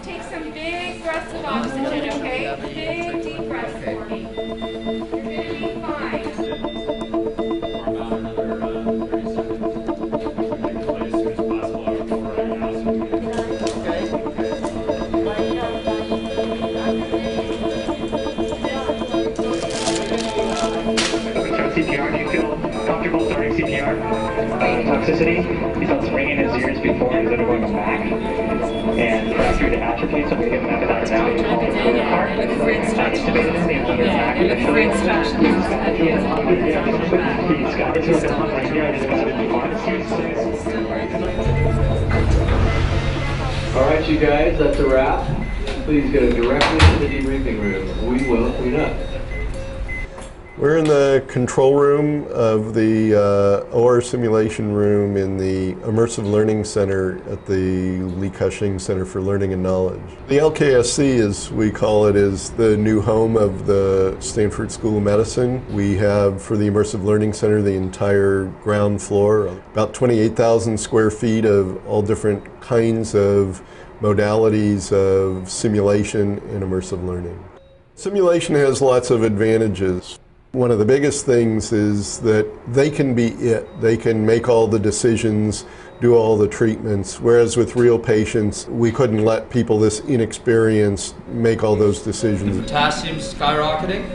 take some big breaths of oxygen, okay? Big deep breaths for me. You're going to be fine. CPR, do you feel comfortable starting CPR? Toxicity, he felt some ringing in his ears before he was undergoing a MAC, and fracture to atrophy, so we get him out of now. He's intubated him, he's under MAC initially. He's got it on right here, I just got it in the All right, you guys, that's a wrap. Please go directly to the debriefing room. We will clean up. We're in the control room of the OR simulation room in the Immersive Learning Center at the Li Ka Shing Center for Learning and Knowledge. The LKSC, as we call it, is the new home of the Stanford School of Medicine. We have, for the Immersive Learning Center, the entire ground floor, about 28,000 square feet of all different kinds of modalities of simulation and immersive learning. Simulation has lots of advantages. One of the biggest things is that they can be it. They can make all the decisions, do all the treatments, whereas with real patients, we couldn't let people this inexperienced make all those decisions. Potassium's skyrocketing,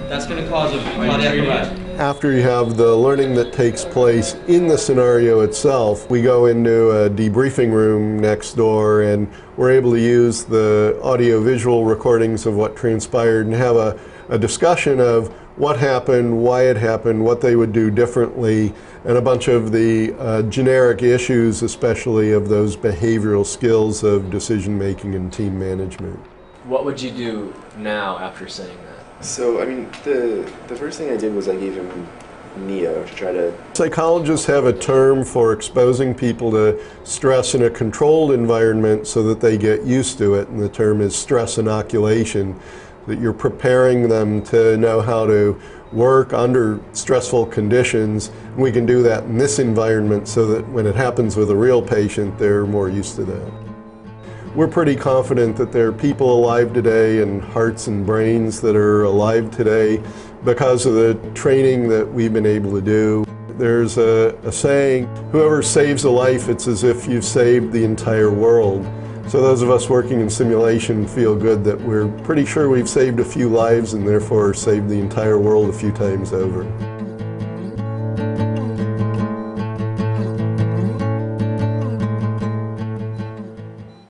that's going to cause a cardiac arrest. After you have the learning that takes place in the scenario itself, we go into a debriefing room next door and we're able to use the audio-visual recordings of what transpired and have a discussion of what happened, why it happened, what they would do differently, and a bunch of the generic issues, especially of those behavioral skills of decision making and team management. What would you do now after saying that? So, I mean, the first thing I did was I gave him Neo to try to... Psychologists have a term for exposing people to stress in a controlled environment so that they get used to it, and the term is stress inoculation. That you're preparing them to know how to work under stressful conditions. We can do that in this environment so that when it happens with a real patient, they're more used to that. We're pretty confident that there are people alive today and hearts and brains that are alive today because of the training that we've been able to do. There's a saying, whoever saves a life, it's as if you've saved the entire world. So those of us working in simulation feel good that we're pretty sure we've saved a few lives and therefore saved the entire world a few times over.